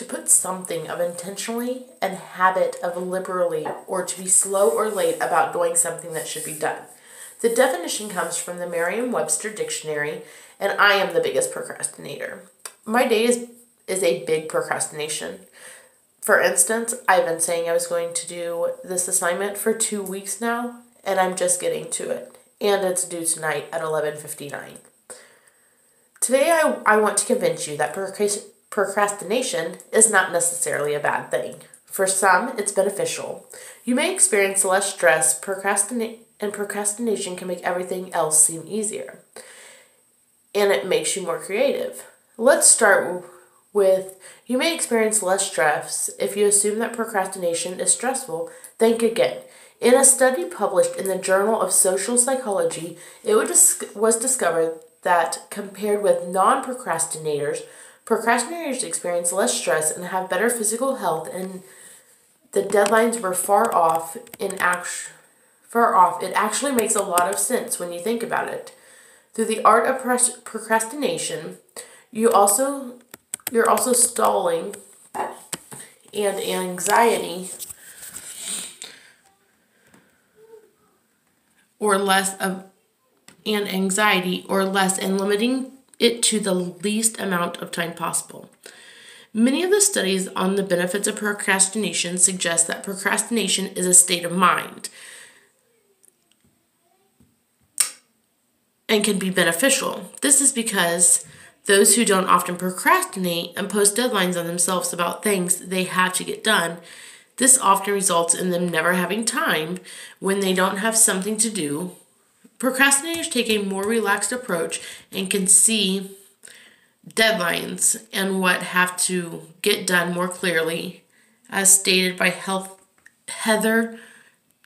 To put something of intentionally and habit of liberally, or to be slow or late about doing something that should be done. The definition comes from the Merriam-Webster Dictionary, and I am the biggest procrastinator. My day is a big procrastination. For instance, I've been saying I was going to do this assignment for 2 weeks now, and I'm just getting to it. And it's due tonight at 11:59. Today I want to convince you that procrastination is not necessarily a bad thing. For some, it's beneficial. You may experience less stress, and procrastination can make everything else seem easier. And it makes you more creative. Let's start with, you may experience less stress if you assume that procrastination is stressful. Think again. In a study published in the Journal of Social Psychology, it was discovered that compared with non-procrastinators, procrastinators experience less stress and have better physical health, and the deadlines were far off. It actually makes a lot of sense when you think about it. Through the art of procrastination, you're also stalling, and anxiety or less, and limiting it to the least amount of time possible. Many of the studies on the benefits of procrastination suggest that procrastination is a state of mind and can be beneficial. This is because those who don't often procrastinate impose deadlines on themselves about things they have to get done. This often results in them never having time when they don't have something to do. Procrastinators take a more relaxed approach and can see deadlines and what have to get done more clearly, as stated by Heather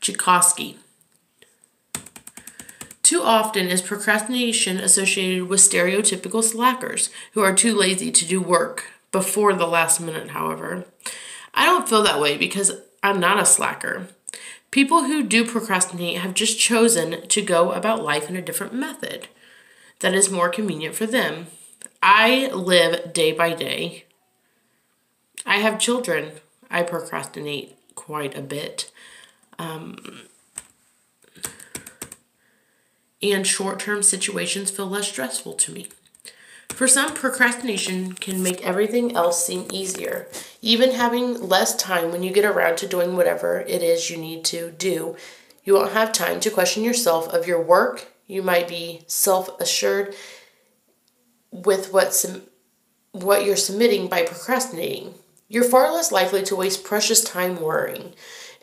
Tchaikovsky. Too often is procrastination associated with stereotypical slackers who are too lazy to do work before the last minute, however. I don't feel that way because I'm not a slacker. People who do procrastinate have just chosen to go about life in a different method that is more convenient for them. I live day by day. I have children. I procrastinate quite a bit. And short-term situations feel less stressful to me. For some, procrastination can make everything else seem easier. Even having less time when you get around to doing whatever it is you need to do, you won't have time to question yourself of your work. You might be self-assured with what you're submitting by procrastinating. You're far less likely to waste precious time worrying.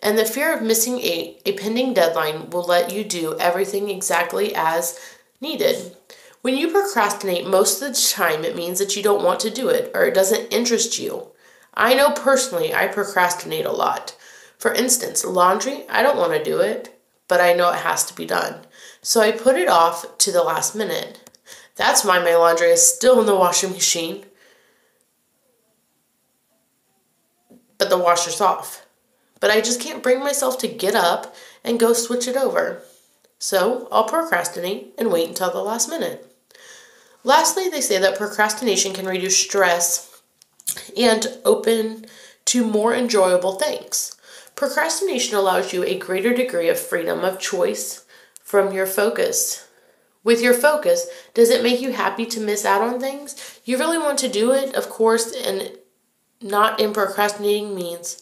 And the fear of missing a pending deadline will let you do everything exactly as needed. When you procrastinate, most of the time it means that you don't want to do it or it doesn't interest you. I know personally I procrastinate a lot. For instance, laundry, I don't want to do it, but I know it has to be done. So I put it off to the last minute. That's why my laundry is still in the washing machine, but the washer's off. But I just can't bring myself to get up and go switch it over. So I'll procrastinate and wait until the last minute. Lastly, they say that procrastination can reduce stress and open to more enjoyable things. Procrastination allows you a greater degree of freedom of choice from your focus. With your focus, does it make you happy to miss out on things? You really want to do it, of course, and not in procrastinating means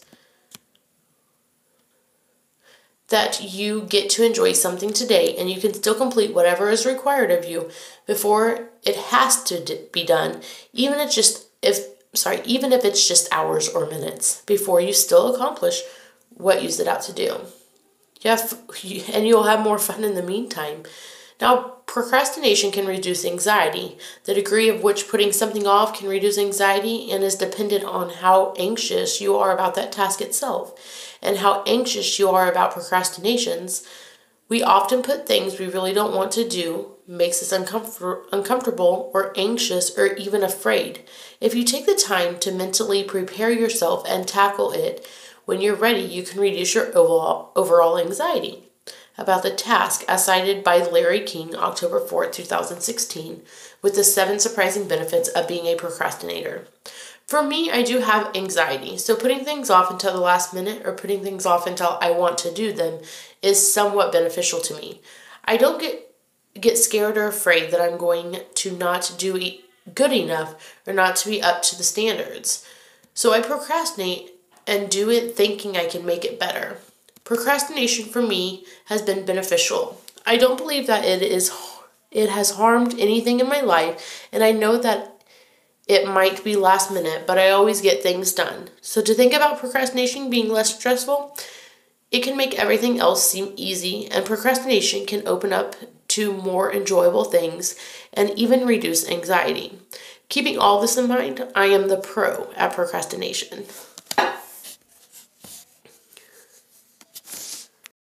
that you get to enjoy something today and you can still complete whatever is required of you before it has to be done, even if it's just hours or minutes, before you still accomplish what you set out to do. And you'll have more fun in the meantime. Now, procrastination can reduce anxiety. The degree of which putting something off can reduce anxiety and is dependent on how anxious you are about that task itself and how anxious you are about procrastinations. We often put things we really don't want to do, makes us uncomfortable or anxious or even afraid. If you take the time to mentally prepare yourself and tackle it when you're ready, you can reduce your overall anxiety about the task, as cited by Larry King, October 4th, 2016, with the 7 surprising benefits of being a procrastinator. For me, I do have anxiety, so putting things off until the last minute or putting things off until I want to do them is somewhat beneficial to me. I don't get scared or afraid that I'm going to not do good enough or not to be up to the standards. So I procrastinate and do it thinking I can make it better. Procrastination for me has been beneficial. I don't believe that it has harmed anything in my life, and I know that it might be last minute, but I always get things done. So to think about procrastination being less stressful, it can make everything else seem easy, and procrastination can open up to more enjoyable things and even reduce anxiety. Keeping all this in mind, I am the pro at procrastination.